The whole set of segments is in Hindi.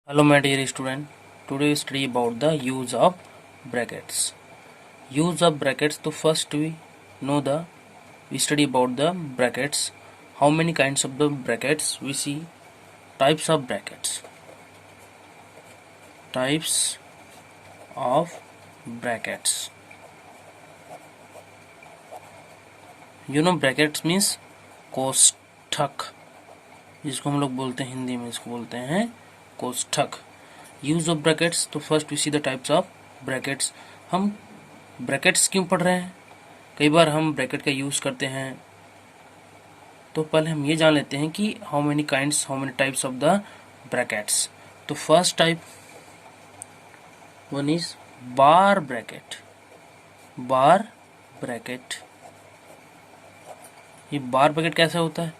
Hello my dear student, today we study about the use of brackets. Use of brackets, तो first we study about the brackets. How many kinds of the brackets we see? Types of brackets. Types of brackets. You know brackets means कोष्ठक, जिसको हम लोग बोलते हैं हिंदी में, इसको बोलते हैं कोष्ठक. यूज ऑफ ब्रैकेट्स, तो first we see the types of brackets. हम ब्रैकेट्स क्यों पढ़ रहे हैं? कई बार हम ब्रैकेट का यूज करते हैं, तो पहले हम ये जान लेते हैं कि how many kinds, how many types of the brackets. तो first type one is bar bracket. Bar bracket, ये बार ब्रैकेट कैसे होता है?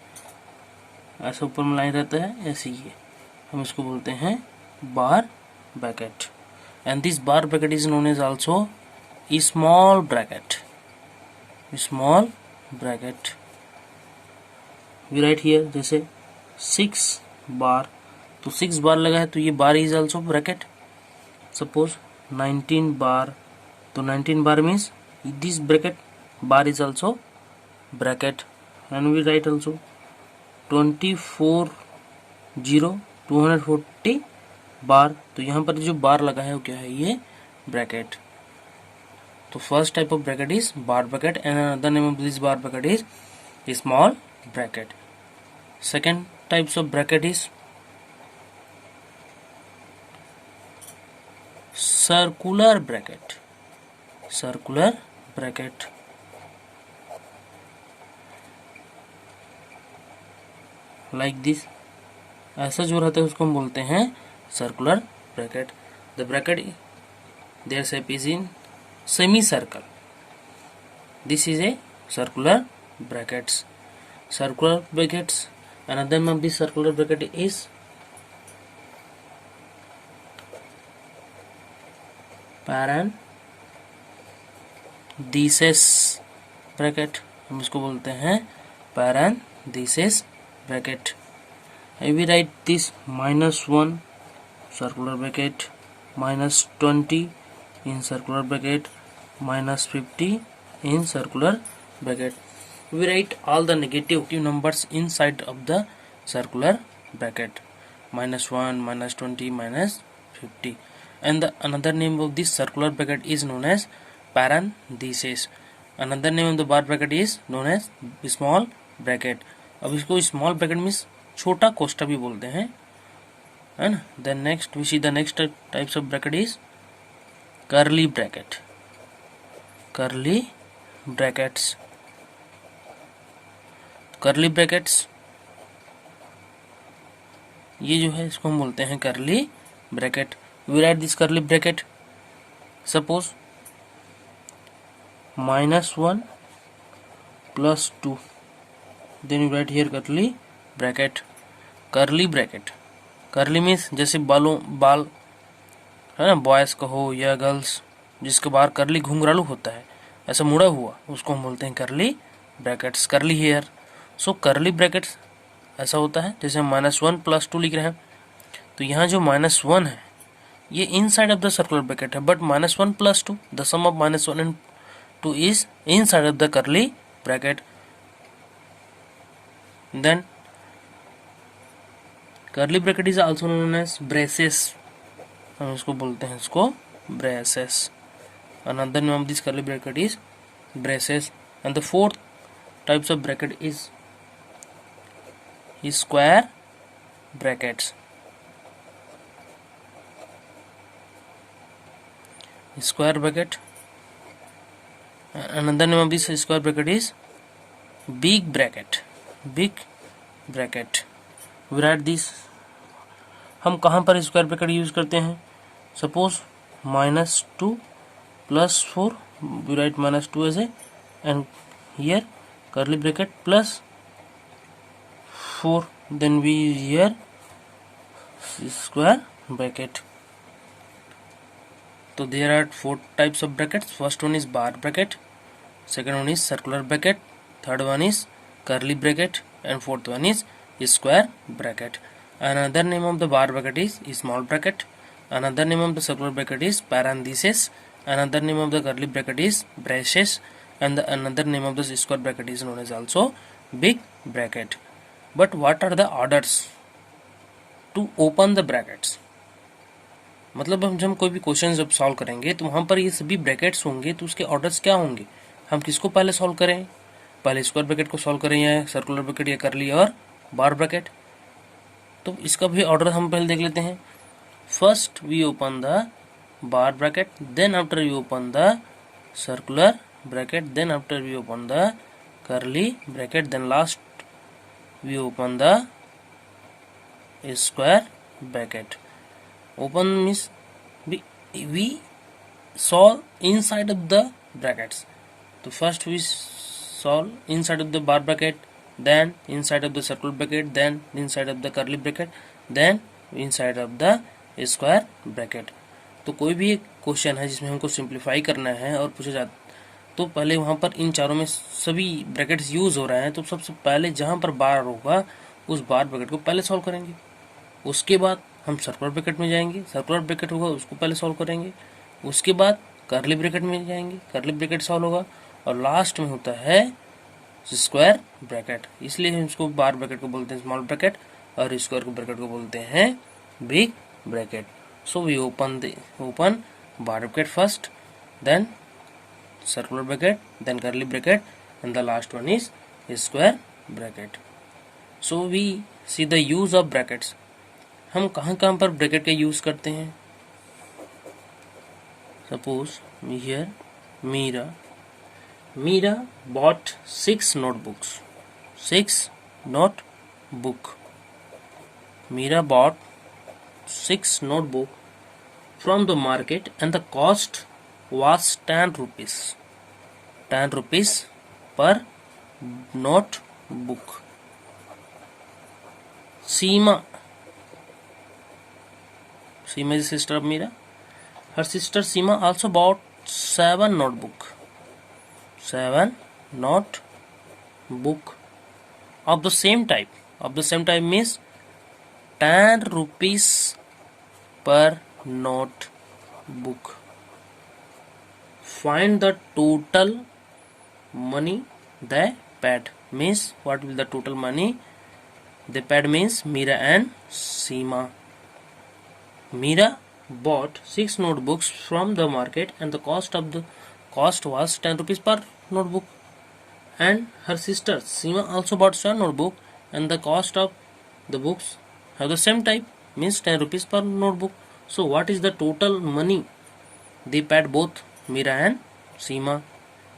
ऐसा ऊपर में लाइन रहता है, ऐसे ही है, हम इसको बोलते हैं bar bracket. And this bar bracket is known as also small bracket. Small bracket we write here, जैसे 6 बार, तो 6 बार लगा है तो ये bar is also bracket. Suppose 19 bar, तो 19 bar means this bracket bar is also bracket. And we write also 240 bar, तो यहाँ पर जो बार लगा है वो क्या है? ये ब्रैकेट. तो first type of bracket is bar bracket and another name of this bar bracket is small bracket. Second types of bracket is circular bracket. Circular bracket, like this, ऐसा जो रहता है उसको हम बोलते हैं circular bracket. The bracket their shape is in semi circle. This is a circular brackets. Circular brackets, another name of this circular bracket is parenthesis bracket. हम इसको बोलते हैं parenthesis bracket. I will write this -1 circular bracket, -20 in circular bracket, -50 in circular bracket. We write all the negative numbers inside of the circular bracket, -1, -20, -50. And the another name of this circular bracket is known as parenthesis. Another name of the bar bracket is known as small bracket. अब इसको स्मॉल ब्रैकेट मीन्स छोटा कोष्ठक भी बोलते हैं, है ना. Then next we see the next types of bracket is curly bracket. Curly brackets. Curly brackets ये जो है इसको हम बोलते हैं curly bracket. We write this curly bracket. Suppose -1 + 2, then you write here curly bracket. Curly bracket, curly means जैसे बाल है ना, बॉयज का हो या गर्ल्स, जिसके बाहर कर्ली घुंघरालू होता है, ऐसा मुड़ा हुआ, उसको हम बोलते हैं curly brackets. Curly hair. So curly brackets ऐसा होता है जैसे हम -1 + 2 लिख रहे हैं, तो यहाँ जो -1 है ये inside of the circular bracket है, but -1 + 2, the sum of -1 and 2 is inside of the curly bracket. Then curly bracket is also known as braces. हम इसको बोलते हैं इसको ब्रेसेस. Another name of this curly bracket is braces. And the fourth types of bracket is square brackets. Square bracket, another name of this square bracket is big bracket. Big bracket. We write this. हम कहाँ पर स्क्वायर ब्रैकेट यूज करते हैं? Suppose -2 + 4, we write -2 as a, and here curly bracket +4, then we here square bracket. So there are 4 types of brackets. First one is bar bracket, second one is circular bracket, third one is curly bracket, and fourth one is square bracket. Another name of the bar bracket is small bracket. Another name of the circular bracket is parenthesis. Another name of the curly bracket is braces. And another name of the square bracket is known as also big bracket. But what are the orders to open the brackets? मतलब हम जब कोई भी क्वेश्चन जब सॉल्व करेंगे तो वहां पर ये सभी ब्रैकेट्स होंगे, तो उसके ऑर्डर्स क्या होंगे? हम किसको पहले सॉल्व करें? पहले स्क्वायर ब्रैकेट को सॉल्व करें या सर्कुलर ब्रैकेट या करली और बार ब्रैकेट? तो इसका भी ऑर्डर हम पहले देख लेते हैं. First we open the bar bracket, then after we open the circular bracket, then after we open the curly bracket, then last we open the square bracket. Open means we solve inside of the brackets. So first we solve inside of the bar bracket, then inside of the circle bracket, then inside of the curly bracket, then inside of the square bracket. तो कोई भी एक क्वेश्चन है जिसमें हमको सिंप्लीफाई करना है और पूछा जाता तो पहले वहां पर इन चारों में सभी ब्रैकेट्स यूज हो रहे हैं, तो सबसे पहले जहां पर बार होगा उस बार ब्रैकेट को पहले सॉल्व करेंगे. उसके बाद हम सर्कुलर ब्रैकेट में जाएंगे, सर्कुलर ब्रैकेट होगा उसको पहले सॉल्व करेंगे. उसके बाद कर्ली ब्रैकेट में जाएंगे, कर्ली ब्रैकेट सॉल्व होगा, और लास्ट में होता है स्क्वायर ब्रैकेट. इसलिए हम इसको बार ब्रैकेट को बोलते हैं स्मॉल ब्रैकेट और स्क्वायर ब्रैकेट को बोलते हैं big bracket. So we open bar bracket first, then circular bracket, then curly bracket, and the last one is square bracket. So we see the use of brackets. हम कहाँ कहाँ पर ब्रैकेट का यूज करते हैं? Suppose here Meera bought 6 notebooks. 6 notebook. Meera bought 6 notebook from the market and the cost was 10 rupees. 10 rupees per notebook. Seema is the sister of Meera. Her sister Seema also bought 7 notebook. 7 notebook of the same type. Of the same type means 10 rupees per notebook. Find the total money they paid. Means what will the total money they paid? Means Meera and Seema. Meera bought 6 notebooks from the market and the cost was 10 rupees per notebook. And her sister Seema also bought 7 notebook and the cost of the books have the same type, means 10 rupees per notebook. So what is the total money they paid both Meera and Seema?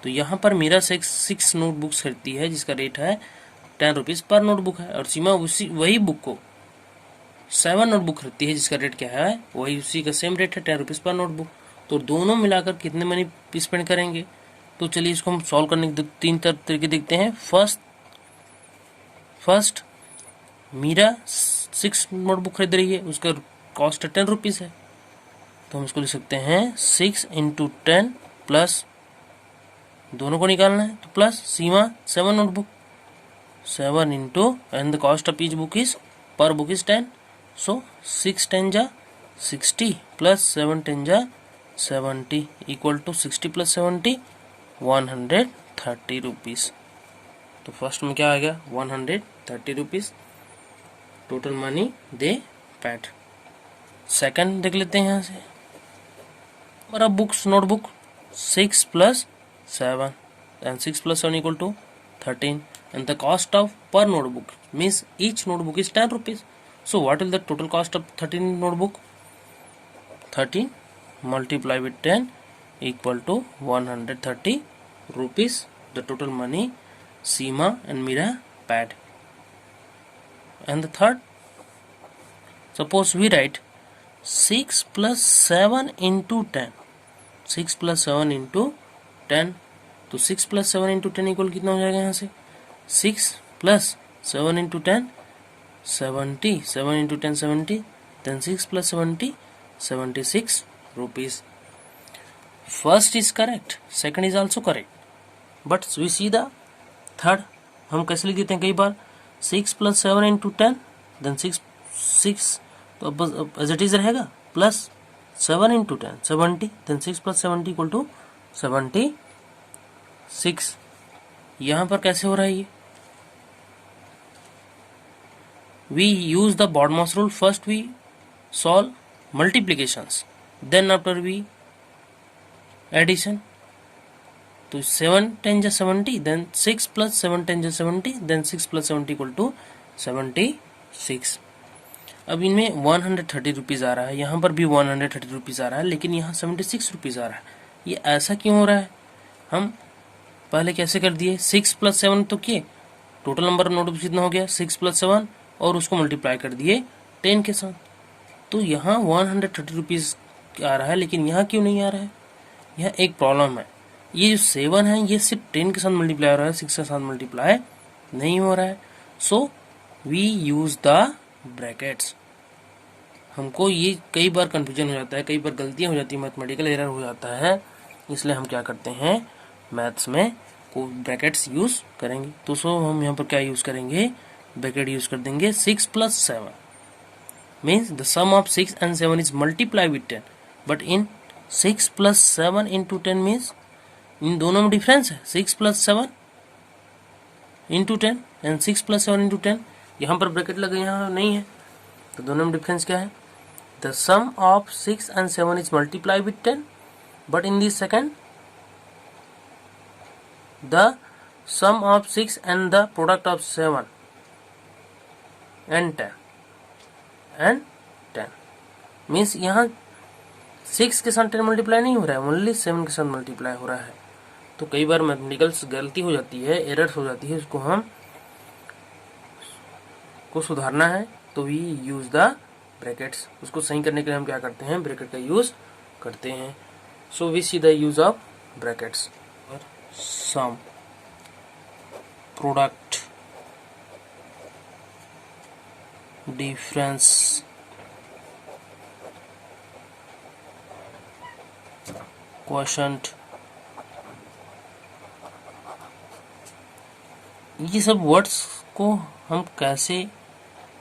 तो यहाँ पर मीरा 6 नोटबुक्स खरीदती है जिसका रेट है 10 रुपीज पर नोटबुक है, और सीमा वही बुक को 7 नोटबुक खरीदती है जिसका रेट क्या है, वही उसी का सेम रेट है 10 रुपीज पर नोटबुक. तो दोनों मिलाकर कितने मनी स्पेंड करेंगे? तो चलिए इसको हम सॉल्व करने के 3 तरीके देखते हैं. फर्स्ट मीरा 6 नोटबुक खरीद रही है, उसका कॉस्ट 10 रुपीज है, तो हम इसको लिख सकते हैं 6 इंटू 10 प्लस, दोनों को निकालना है तो plus Seema 7 notebook, 7 into and the cost of each book is पर बुक इज 10. सो 6 10 जा 60 प्लस 7 10 जा 70 इक्वल टू 60 प्लस 70 130 रुपीज. तो फर्स्ट में क्या आएगा 130 रुपीज टोटल मनी दे पेड. सेकंड देख लेते हैं यहाँ से. हमारा books notebook 6 plus 7 and 6 plus 7 equal to 13, and the cost of per notebook means each notebook is 10 rupees. So what is the total cost of 13 notebook? 13 multiply with 10 equal to 130 rupees, the total money Seema and Meera paid. And the third, suppose we write 6 plus 7 into 10. 6 plus 7 into 10. तो 6 plus 7 into 10 इक्वल कितना हो जाएगा यहाँ से? 6 plus 7 into 10 70. 7 into 10 70. Then 6 plus 70 76 rupees. First is correct. Second is also correct. But we see the third. हम कैसे लिख देते हैं कई बार 6 plus 7 into 10. Then 6 6, तो अब एज इट इज रहेगा, plus 7 into 10 70, then 6 plus 70 equal to 76। यहाँ पर कैसे हो रहा है ये? We use the BODMAS rule, first we solve multiplications, then after we addition. तो 7 10 जा 70, देन 6 प्लस 7 10 जा 70, देन 6 प्लस 70 इक्वल टू 76। अब इनमें 130 रुपीज़ आ रहा है, यहाँ पर भी 130 रुपीज़ आ रहा है, लेकिन यहाँ 76 रुपीज़ आ रहा है। ये ऐसा क्यों हो रहा है? हम पहले कैसे कर दिए, 6 प्लस 7 तो किए, टोटल नंबर नोट कितना हो गया 6 प्लस 7, और उसको मल्टीप्लाई कर दिए 10 के साथ। तो यहाँ 130 रुपीज़ आ रहा है, लेकिन यहाँ क्यों नहीं आ रहा है? यह एक प्रॉब्लम है। ये जो 7 है ये सिर्फ 10 के साथ मल्टीप्लाई हो रहा है, 6 के साथ मल्टीप्लाई नहीं हो रहा है। So we use the brackets. हमको ये कई बार कंफ्यूजन हो जाता है, कई बार गलतियां हो जाती है, मैथमेटिकल एरर हो जाता है, इसलिए हम क्या करते हैं मैथ्स में को ब्रैकेट्स यूज करेंगे। तो सो हम यहाँ पर क्या यूज करेंगे, ब्रैकेट यूज कर देंगे। 6 plus 7 means the sum of 6 and 7 is multiply with 10, but in 6 plus 7 into 10 means इन दोनों में डिफरेंस है, 6 plus 7 into 10 and 6 plus 7 into 10। यहाँ पर ब्रैकेट लगे, यहाँ नहीं है, तो दोनों में डिफरेंस क्या है? The sum of 6 and 7 is multiply with 10, but in the second the sum of 6 and the product of 7 and 10 means यहाँ 6 के साथ 10 मल्टीप्लाई नहीं हो रहा है, ओनली 7 के साथ मल्टीप्लाई हो रहा है। तो कई बार मैथमेटिकल्स गलती हो जाती है, एरर्स हो जाती है, उसको हम को सुधारना है, तो वी यूज द ब्रैकेट्स। उसको सही करने के लिए हम क्या करते हैं, ब्रैकेट का यूज करते हैं। So we see the use of brackets. Sum, product, difference, quotient, ये सब वर्ड्स को हम कैसे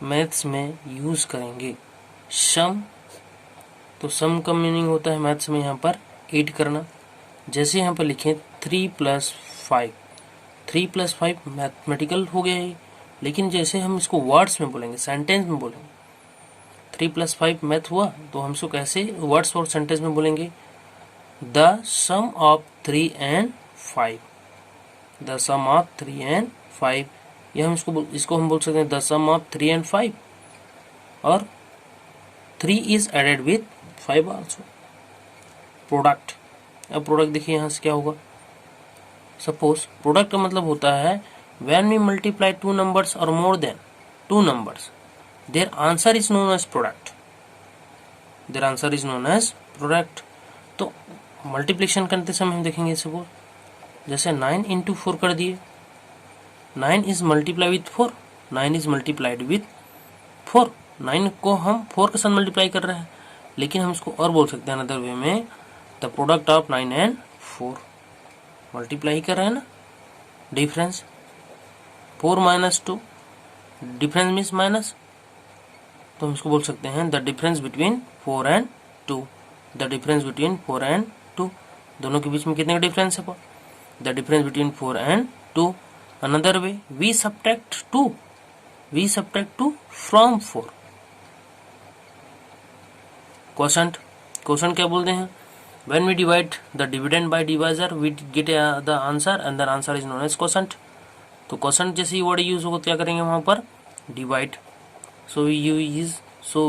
मैथ्स में यूज करेंगे। सम, तो सम का मीनिंग होता है मैथ्स में यहाँ पर ऐड करना। जैसे यहाँ पर लिखें 3 प्लस 5, 3 प्लस 5 मैथमेटिकल हो गया है, लेकिन जैसे हम इसको वर्ड्स में बोलेंगे, सेंटेंस में बोलेंगे, 3 प्लस 5 मैथ हुआ, तो हम इसको कैसे वर्ड्स और सेंटेंस में बोलेंगे? The sum of 3 and 5, the sum of 3 and 5। ये हम इसको हम बोल सकते हैं द सम ऑफ 3 and 5, और 3 is added with 5 also. Product, अब प्रोडक्ट देखिए यहाँ से क्या होगा। सपोज प्रोडक्ट का मतलब होता है व्हेन वी मल्टीप्लाई 2 numbers और more than 2 numbers, their answer is known as product, their answer is known as product. तो मल्टीप्लिकेशन करते समय हम देखेंगे, सपोज जैसे 9 इंटू 4 कर दिए, 9 is multiply with 4, 9 is multiplied with 4। 9 को हम 4 के साथ मल्टीप्लाई कर रहे हैं, लेकिन हम इसको और बोल सकते हैं अनदर वे में, the product of 9 and 4, multiply कर रहे हैं ना, difference 4 minus 2, difference means minus, तो हम इसको बोल सकते हैं the difference between 4 and 2, the difference between 4 and 2। दोनों के बीच में कितने का डिफरेंस है? The difference between 4 and 2। Another way, we subtract 2, we subtract 2 from 4। Quotient, quotient क्या बोलते हैं? When we divide the dividend by divisor, we get the answer and the answer is known as quotient। तो quotient जैसे ही वर्ड यूज होगा, क्या करेंगे वहां पर? Divide. So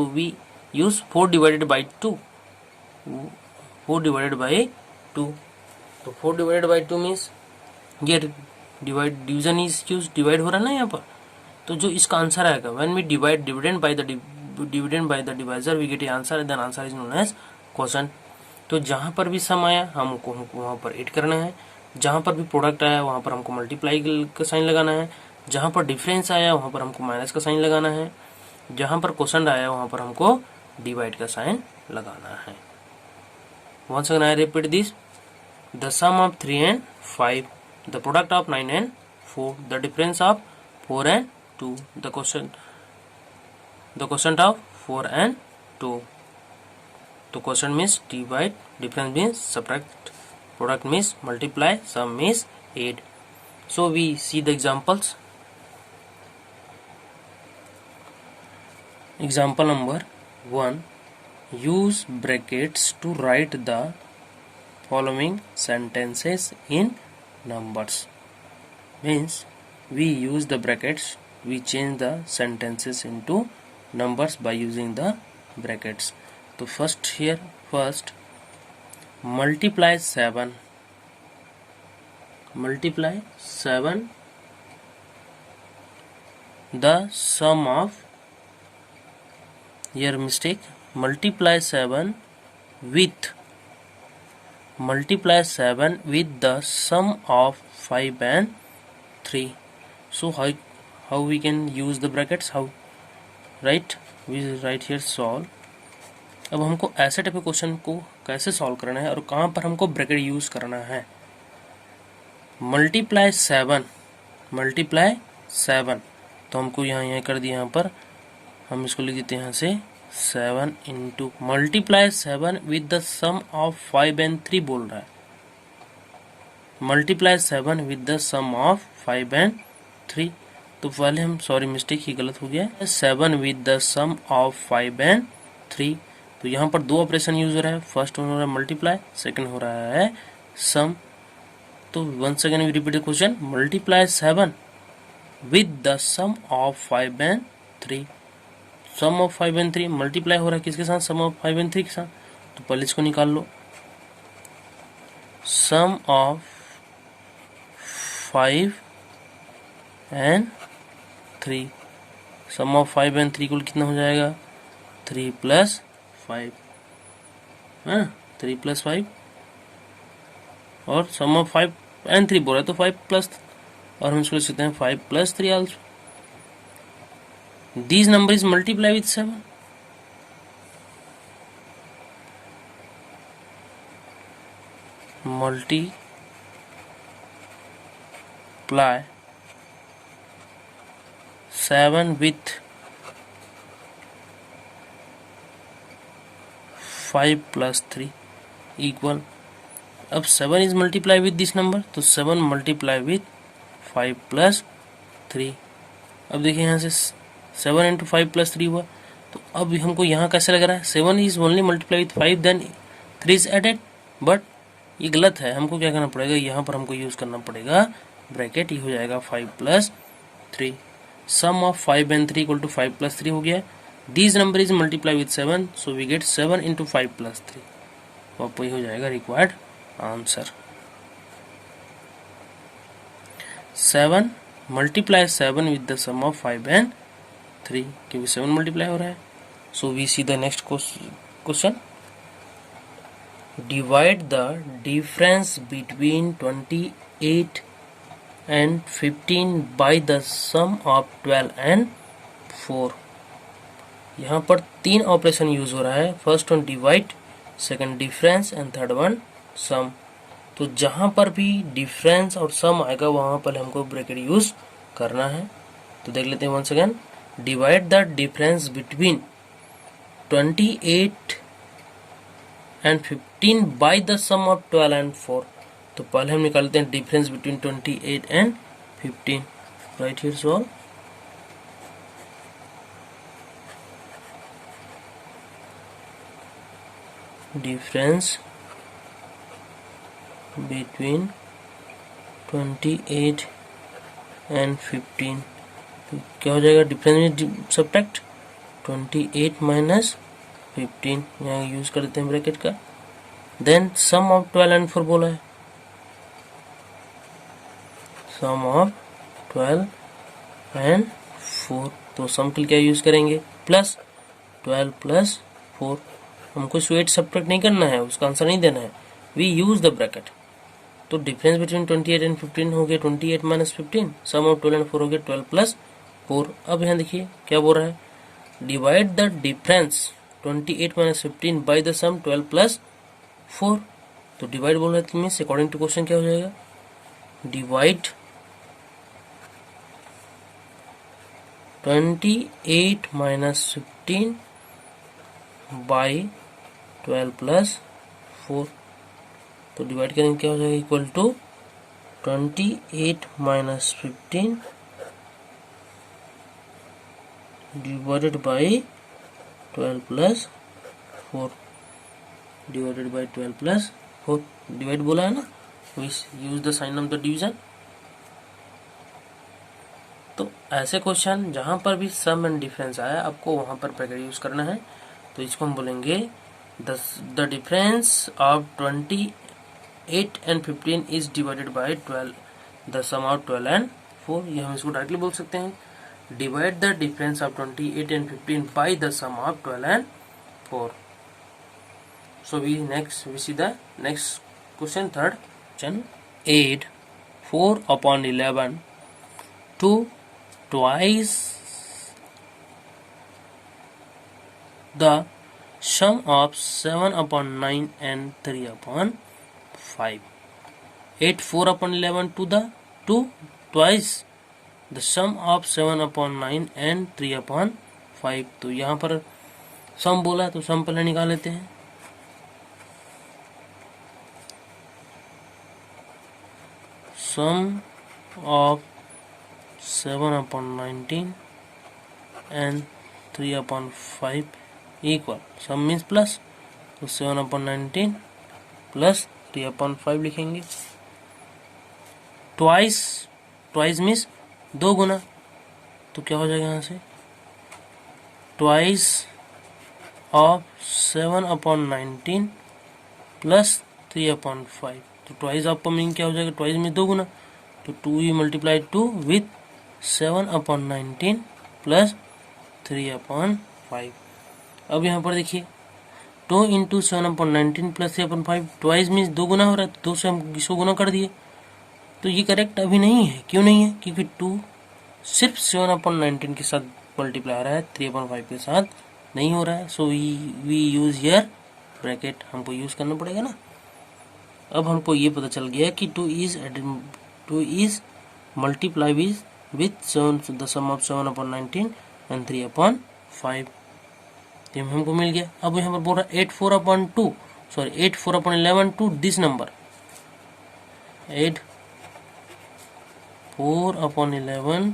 we use 4 divided by 2, 4 divided by 2। तो 4 डिवाइडेड बाई 2 मीन्स ये डिवीजन इज यूज, डिवाइड हो रहा है ना यहाँ पर। तो जो इसका आंसर आएगा, when we divide dividend by the divisor we get a answer and then answer is known as quotient. तो जहाँ पर भी सम आया हमको वहाँ पर ऐड करना है, जहाँ पर भी प्रोडक्ट आया वहाँ पर हमको मल्टीप्लाई का साइन लगाना है, जहाँ पर डिफरेंस आया वहाँ पर हमको माइनस का साइन लगाना है, जहाँ पर क्वोशंट आया वहाँ पर हमको डिवाइड का साइन लगाना है। Once again I repeat this, the sum of 3 and 5, the product of 9 and 4, the difference of 4 and 2, the quotient the quotient of 4 and 2. तो quotient means divide, difference means subtract, product means multiply, sum means add. So we see the examples. Example number 1. Use brackets to write the following sentences in numbers. Means we use the brackets, we change the sentences into numbers by using the brackets. तो first multiply 7 the sum of, here mistake, multiply 7 with the sum of 5 and 3. So how we can use the brackets? How? Right, we write here solve. अब हमको ऐसे टाइप के क्वेश्चन को कैसे सॉल्व करना है और कहाँ पर हमको ब्रैकेट यूज करना है. मल्टीप्लाई 7 तो हमको यहाँ कर दिया. यहाँ पर हम इसको लिख देते हैं यहाँ से 7 into multiply 7 with the sum of 5 and 3 बोल रहा है. Multiply 7 with the sum of 5 and 3. तो पहले हम, सॉरी मिस्टेक ही गलत हो गया, 7 with the sum of 5 and 3. तो यहाँ पर दो ऑपरेशन यूज हो रहा है. फर्स्ट हो रहा है मल्टीप्लाई, सेकंड हो रहा है सम. तो once again we repeat the question. Multiply 7 with the sum of 5 and 3. Sum of 5 and 3 multiply हो रहा है किसके साथ? सम ऑफ 5 and 3 के साथ. तो पहले इसको निकाल लो. Sum of 5 and 3, sum of 5 and 3 कुल कितना हो जाएगा? 3 + 5, 3 + 5, और सम ऑफ 5 and 3 बोल रहा है तो 5 प्लस, और हम इसको लिख सकते हैं 5 + 3 also. These number is multiply with 7. Multiply 7 with 5 + 3 equal. अब 7 is multiply with this number, तो 7 multiply with 5 + 3. अब देखिए यहाँ से 7 × 5 + 3 हुआ. तो अब हमको यहाँ कैसे लग रहा है? 7 is only multiply with 5 then 3 is added, but ये गलत है. हमको क्या करना पड़ेगा? यहाँ पर हमको यूज करना पड़ेगा ब्रैकेट. ये हो जाएगा 5 + 3. सम ऑफ 5 and 3 = 5 + 3 हो गया. This number is multiply with 7, so we get 7 × 5 + 3. तो आपको ये हो जाएगा required answer. 7 multiply 7 with the sum of 5 and 3, क्योंकि 7 मल्टीप्लाई हो रहा है. So we see the next question. Divide the difference between 28 and 15 by the sum of 12 and 4. यहाँ पर 3 ऑपरेशन यूज हो रहा है. First one divide, second difference and third one sum. तो जहां पर भी डिफरेंस और सम आएगा वहां पर हमको ब्रैकेट यूज करना है. तो देख लेते हैं once again. Divide the difference between 28 and 15 by the sum of 12 and 4. तो पहले हम निकालते हैं difference between 28 and 15. Right here solve. Difference between 28 and 15. तो क्या हो जाएगा? डिफरेंस में सब्ट्रैक्ट 28 - 15, यहाँ यूज कर देते हैं ब्रैकेट का. देन सम ऑफ 12 and 4 बोला है. सम ऑफ 12 and 4, तो सम के लिए क्या यूज करेंगे? प्लस 12 + 4. हमको इसको 8 सब्ट्रैक्ट नहीं करना है, उसका आंसर नहीं देना है. We use the bracket. तो डिफरेंस बिटवीन 28 and 15 हो गया 28 - 15. सम ऑफ 12 and 4 हो गया 12 + 4. अब यहाँ देखिए क्या बोल रहा है. Divide the difference 28 - 15 by the sum 12 + 4. तो डिवाइड बोल रहा है, मीन्स अकॉर्डिंग टू क्वेश्चन क्या हो जाएगा? डिवाइड 28 minus 15 by 12 plus 4, तो डिवाइड करेंगे क्या हो जाएगा, equal to 28 minus 15 divided by 12 plus 4 divided by 12 plus 4, divide बोला है ना, use the sign of the division. तो ऐसे क्वेश्चन जहां पर भी सम एंड डिफरेंस आया आपको वहां पर ब्रैकेट यूज करना है। तो इसको हम बोलेंगे the difference of 28 and 15 is divided by 12, the sum of 12 and 4। ये हम इसको डायरेक्टली बोल सकते हैं, divide the difference of 28 and 15 by the sum of 12 and 4। So we see the next question, third question. 8 4 upon 11 to twice the sum of 7 upon 9 and 3 upon 5. 8 4 upon 11 to twice the sum of 7 upon 9 and 3 upon 5। तो यहाँ पर सम बोला तो सम पहले निकाल लेते हैं। Sum of 7 upon 19 and 3 upon 5 equal, sum means plus, तो 7 upon 19 plus 3 upon 5 लिखेंगे। ट्वाइस मीन्स दो गुना, तो क्या हो जाएगा यहाँ से, twice of 7 upon 19 plus 3 upon 5। तो ट्वाइस ऑफ का मीनिंग क्या हो जाएगा, ट्वाइस में दो गुना, तो 2 multiply 2 with 7 upon 19 plus 3 upon 5। अब यहाँ पर देखिए 2 into 7 upon 19 plus 3 upon 5, twice means दो गुना हो रहा है, तो 2 से हम इसको गुना कर दिए। तो ये करेक्ट अभी नहीं है, क्यों नहीं है, क्योंकि 2 सिर्फ 7 upon 19 के साथ मल्टीप्लाई हो रहा है, 3 upon 5 के साथ नहीं हो रहा है। So we use here bracket, हमको यूज करना पड़ेगा ना। अब हमको ये पता चल गया कि 2 is multiply with 7 the sum of 7 upon 19 and 3 upon 5, ये हमको मिल गया। अब यहाँ पर बोल रहा है 8 4 upon 11 to this number, 8 4 upon 11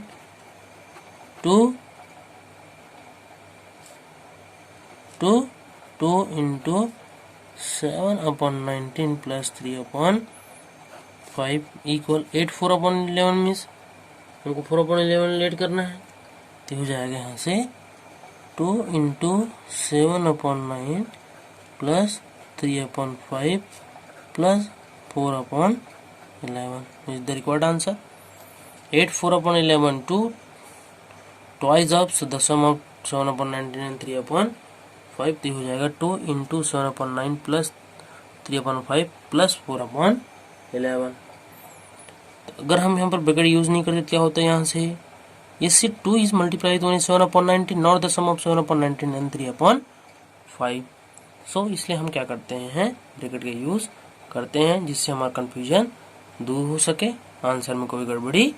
to 2 into 7 upon 19 plus 3 upon 5 equal 8 4 upon 11 means हमको 4 upon 11 लेट करना है, तो हो जाएगा यहाँ से 2 into 7 upon 9 plus 3 upon 5 plus 4 upon 11 is the required answer. 8 4 upon 11 to twice of the sum of 7 upon 19 and 3 upon 5, तो हो जाएगा 2 into 7 upon 9 plus 3 upon 5 plus 4 upon 11। तो अगर हम यहाँ पर ब्रैकेट यूज नहीं करते क्या होता है, यहाँ से ये सिर्फ 2 इज मल्टीप्लाई तो 7 upon 19 not the sum of 7 upon 19 and 3 upon 5। So इसलिए हम क्या करते हैं, ब्रैकेट का यूज करते हैं जिससे हमारा कंफ्यूजन दूर हो सके, आंसर में कोई गड़बड़ी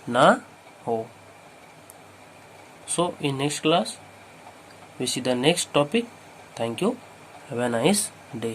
ना हो। So in next class we see the next topic. Thank you. Have a nice day.